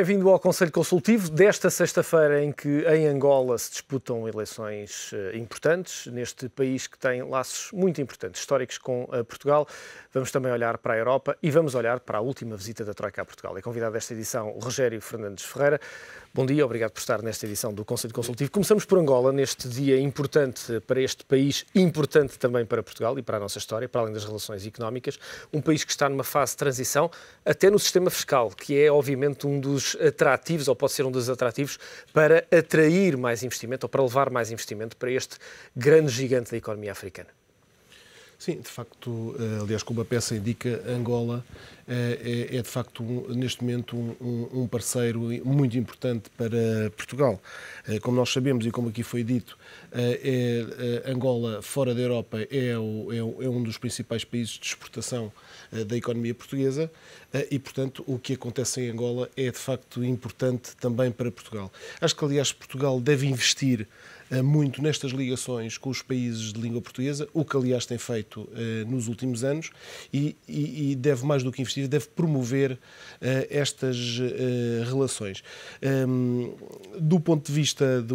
Bem-vindo ao Conselho Consultivo desta sexta-feira em que em Angola se disputam eleições importantes, neste país que tem laços muito importantes, históricos com Portugal. Vamos também olhar para a Europa e vamos olhar para a última visita da Troika a Portugal. É convidado desta edição o Rogério Fernandes Ferreira. Bom dia, obrigado por estar nesta edição do Conselho Consultivo. Começamos por Angola, neste dia importante para este país, importante também para Portugal e para a nossa história, para além das relações económicas. Um país que está numa fase de transição, até no sistema fiscal, que é obviamente um dos atrativos, ou pode ser um dos atrativos, para atrair mais investimento, ou para levar mais investimento para este grande gigante da economia africana. Sim, de facto, aliás, como a peça indica, Angola é de facto, neste momento, um parceiro muito importante para Portugal. Como nós sabemos e como aqui foi dito, Angola, fora da Europa, é um dos principais países de exportação da economia portuguesa e, portanto, o que acontece em Angola é de facto importante também para Portugal. Acho que, aliás, Portugal deve investir muito nestas ligações com os países de língua portuguesa, o que aliás tem feito nos últimos anos e deve, mais do que investir, deve promover estas relações. Do ponto de vista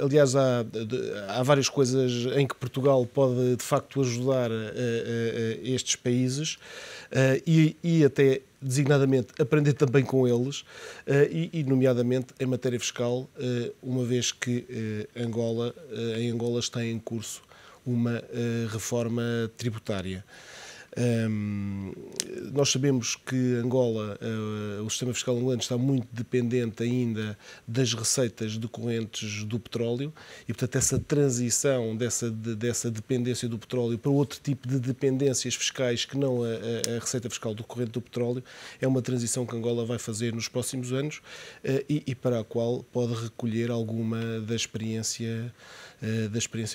aliás, há várias coisas em que Portugal pode de facto ajudar estes países e até designadamente aprender também com eles e nomeadamente em matéria fiscal, uma vez que em Angola está em curso uma reforma tributária. Nós sabemos que Angola, o sistema fiscal angolano está muito dependente ainda das receitas decorrentes do petróleo e, portanto, essa transição dessa dependência do petróleo para outro tipo de dependências fiscais que não a receita fiscal decorrente do petróleo é uma transição que Angola vai fazer nos próximos anos e para a qual pode recolher alguma da experiência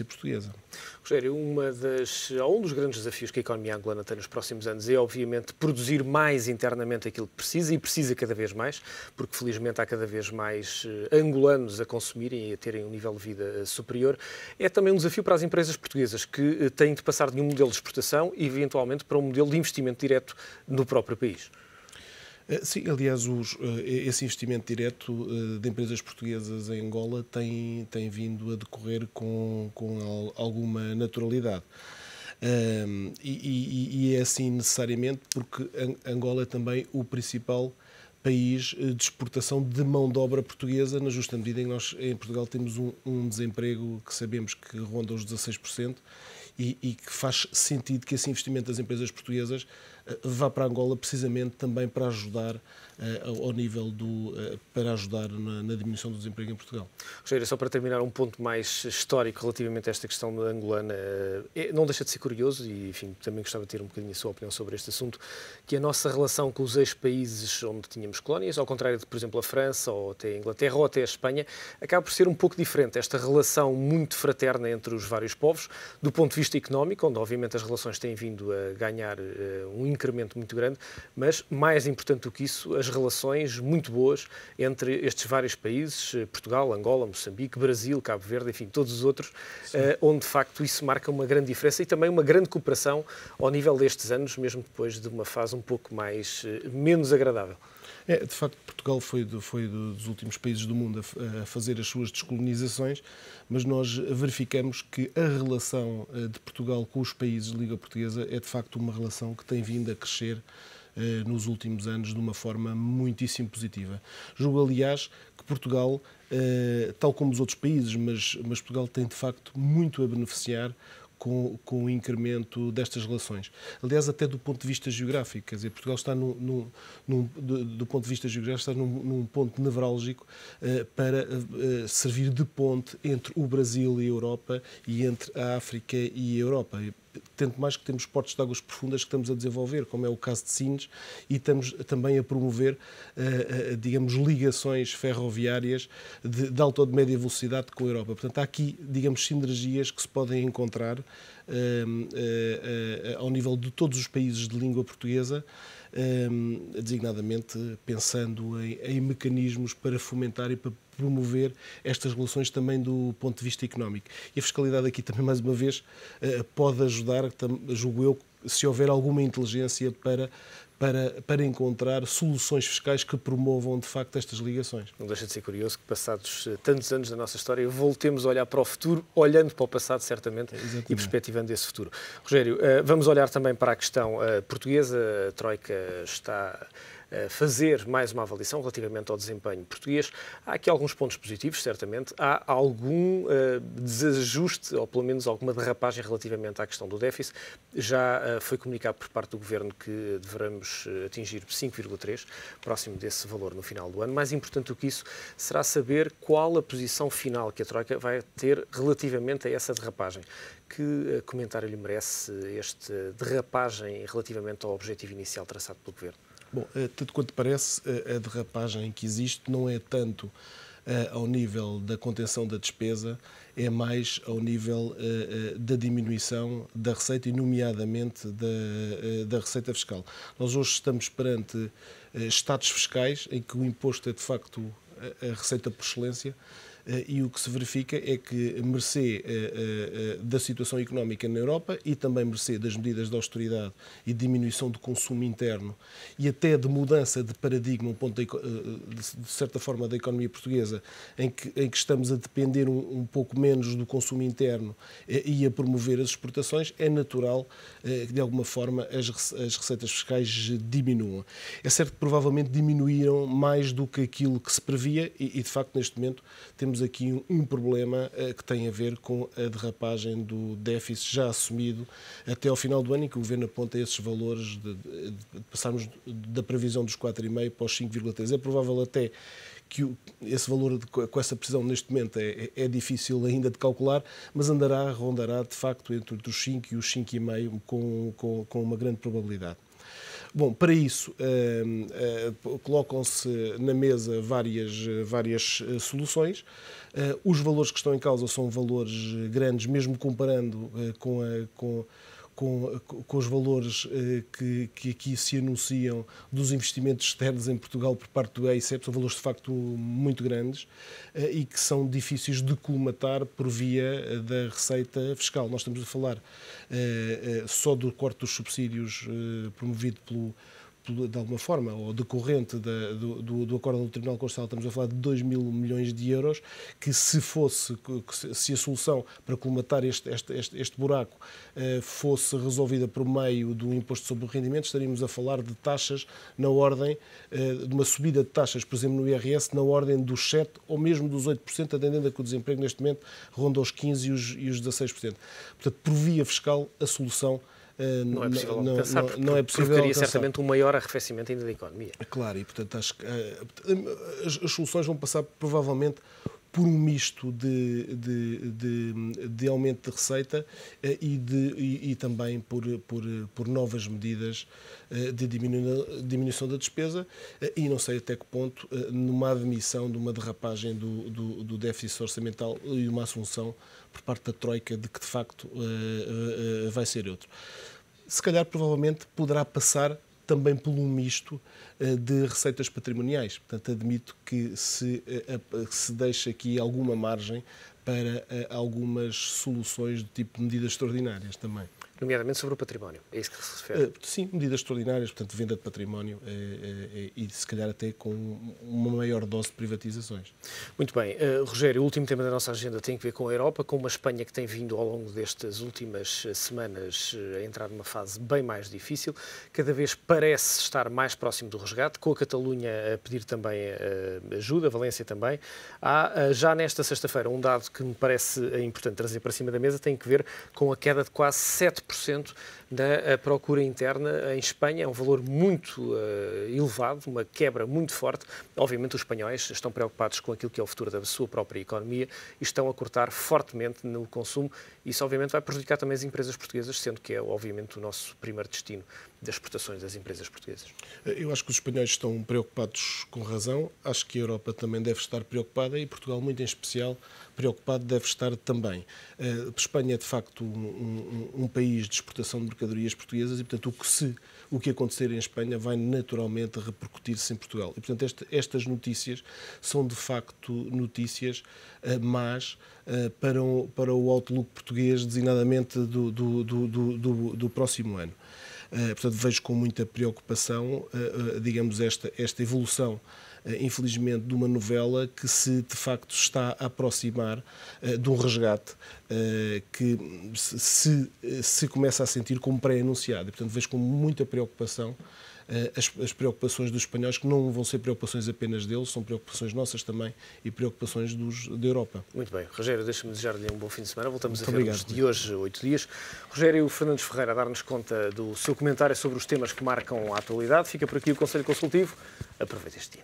portuguesa. Rogério, um dos grandes desafios que a economia angolana tem nos próximos anos é, obviamente, produzir mais internamente aquilo que precisa, e precisa cada vez mais, porque felizmente há cada vez mais angolanos a consumirem e a terem um nível de vida superior. É também um desafio para as empresas portuguesas que têm de passar de um modelo de exportação e, eventualmente, para um modelo de investimento direto no próprio país. Sim, aliás, esse investimento direto de empresas portuguesas em Angola tem vindo a decorrer com alguma naturalidade. E é assim necessariamente porque Angola é também o principal país de exportação de mão de obra portuguesa, na justa medida em que nós em Portugal temos um desemprego que sabemos que ronda os 16%, e que faz sentido que esse investimento das empresas portuguesas vá para Angola precisamente também para ajudar para ajudar na diminuição do desemprego em Portugal. Rogério, só para terminar, um ponto mais histórico relativamente a esta questão angolana, não deixa de ser curioso e, enfim, também gostava de ter um bocadinho a sua opinião sobre este assunto, que a nossa relação com os ex-países onde tínhamos colónias, ao contrário de, por exemplo, a França ou até a Inglaterra ou até a Espanha, acaba por ser um pouco diferente. Esta relação muito fraterna entre os vários povos, do ponto de vista económico, onde obviamente as relações têm vindo a ganhar um incremento muito grande, mas mais importante do que isso, as relações muito boas entre estes vários países, Portugal, Angola, Moçambique, Brasil, Cabo Verde, enfim, todos os outros, onde de facto isso marca uma grande diferença e também uma grande cooperação ao nível destes anos, mesmo depois de uma fase um pouco menos agradável. De facto, Portugal foi dos últimos países do mundo a fazer as suas descolonizações, mas nós verificamos que a relação de Portugal com os países de língua portuguesa é de facto uma relação que tem vindo a crescer nos últimos anos de uma forma muitíssimo positiva. Julgo, aliás, que Portugal, tal como os outros países, mas Portugal tem de facto muito a beneficiar com o incremento destas relações. Aliás, até do ponto de vista geográfico, quer dizer, Portugal está do ponto de vista geográfico, está num ponto nevrálgico para servir de ponte entre o Brasil e a Europa e entre a África e a Europa. Tanto mais que temos portos de águas profundas que estamos a desenvolver, como é o caso de Sines, e estamos também a promover, digamos, ligações ferroviárias de alta ou de média velocidade com a Europa. Portanto, há aqui, digamos, sinergias que se podem encontrar ao nível de todos os países de língua portuguesa, designadamente pensando em mecanismos para fomentar e para promover estas relações também do ponto de vista económico. E a fiscalidade aqui também, mais uma vez, pode ajudar, julgo eu, se houver alguma inteligência para para encontrar soluções fiscais que promovam, de facto, estas ligações. Não deixa de ser curioso que, passados tantos anos da nossa história, voltemos a olhar para o futuro, olhando para o passado, certamente, Exatamente. e perspectivando esse futuro. Rogério, vamos olhar também para a questão portuguesa. A Troika está fazer mais uma avaliação relativamente ao desempenho português. Há aqui alguns pontos positivos, certamente. Há algum desajuste, ou pelo menos alguma derrapagem relativamente à questão do déficit. Já foi comunicado por parte do Governo que devemos atingir 5,3, próximo desse valor no final do ano. Mais importante do que isso será saber qual a posição final que a Troika vai ter relativamente a essa derrapagem. Que comentário lhe merece esta derrapagem relativamente ao objetivo inicial traçado pelo Governo? Bom, tanto quanto parece, a derrapagem que existe não é tanto ao nível da contenção da despesa, é mais ao nível da diminuição da receita e, nomeadamente, da receita fiscal. Nós hoje estamos perante estados fiscais em que o imposto é, de facto, a receita por excelência. E o que se verifica é que, mercê da situação económica na Europa e também mercê das medidas de austeridade e diminuição do consumo interno e até de mudança de paradigma, um ponto de certa forma, da economia portuguesa, em que estamos a depender um pouco menos do consumo interno e a promover as exportações, é natural que, de alguma forma, as receitas fiscais diminuam. É certo que provavelmente diminuíram mais do que aquilo que se previa e de facto, neste momento, temos aqui um problema que tem a ver com a derrapagem do déficit já assumido até ao final do ano, em que o Governo aponta esses valores de passarmos da previsão dos 4,5 para os 5,3. É provável até que esse valor, com essa precisão neste momento, é difícil ainda de calcular, mas rondará de facto entre os 5 e os 5,5 com uma grande probabilidade. Bom, para isso, colocam-se na mesa várias soluções. Os valores que estão em causa são valores grandes, mesmo comparando com os valores que aqui se anunciam dos investimentos externos em Portugal por parte do EICEP, são valores de facto muito grandes e que são difíceis de colmatar por via da receita fiscal. Nós estamos a falar só do corte dos subsídios promovido de alguma forma, ou decorrente do acordo do Tribunal Constitucional, estamos a falar de 2 mil milhões de euros, que se a solução para colmatar este buraco fosse resolvida por meio do imposto sobre o rendimento, estaríamos a falar de taxas na ordem, de uma subida de taxas, por exemplo, no IRS, na ordem dos 7% ou mesmo dos 8%, atendendo a que o desemprego neste momento ronda os 15% e os 16%. Portanto, por via fiscal, a solução não é possível alcançar, não é possível provocaria alcançar. certamente um maior arrefecimento ainda da economia. Claro, e portanto acho que as soluções vão passar provavelmente por um misto de aumento de receita e também por novas medidas de diminuição da despesa e não sei até que ponto numa admissão de uma derrapagem do déficit orçamental e uma assunção por parte da Troika de que de facto vai ser outro. Se calhar provavelmente poderá passar também por um misto de receitas patrimoniais. Portanto, admito que se deixa aqui alguma margem para algumas soluções do tipo de medidas extraordinárias também. Nomeadamente sobre o património, é isso que se refere? Sim, medidas extraordinárias, portanto, venda de património e se calhar até com uma maior dose de privatizações. Muito bem. Rogério, o último tema da nossa agenda tem a ver com a Europa, com uma Espanha que tem vindo ao longo destas últimas semanas a entrar numa fase bem mais difícil, cada vez parece estar mais próximo do resgate, com a Catalunha a pedir também ajuda, a Valência também. Há já nesta sexta-feira um dado que me parece importante trazer para cima da mesa, tem que ver com a queda de quase 7% da procura interna em Espanha, é um valor muito elevado, uma quebra muito forte. Obviamente os espanhóis estão preocupados com aquilo que é o futuro da sua própria economia e estão a cortar fortemente no consumo. Isso obviamente vai prejudicar também as empresas portuguesas, sendo que é obviamente o nosso primeiro destino das exportações das empresas portuguesas. Eu acho que os espanhóis estão preocupados com razão, acho que a Europa também deve estar preocupada e Portugal muito em especial preocupado deve estar também. A Espanha é de facto um país de exportação de mercadorias portuguesas e portanto o que acontecer em Espanha vai naturalmente repercutir-se em Portugal. E portanto estas notícias são de facto notícias más para o outlook português, designadamente do próximo ano. Portanto, vejo com muita preocupação, digamos, esta evolução, infelizmente, de uma novela que de facto está a aproximar de um resgate que se começa a sentir como pré-anunciado. Portanto, vejo com muita preocupação as preocupações dos espanhóis, que não vão ser preocupações apenas deles, são preocupações nossas também e preocupações da Europa. Muito bem. Rogério, deixa-me desejar-lhe um bom fim de semana. Voltamos a ver-nos de hoje, 8 dias. Rogério Fernandes Ferreira a dar-nos conta do seu comentário sobre os temas que marcam a atualidade. Fica por aqui o Conselho Consultivo. Aproveite este dia.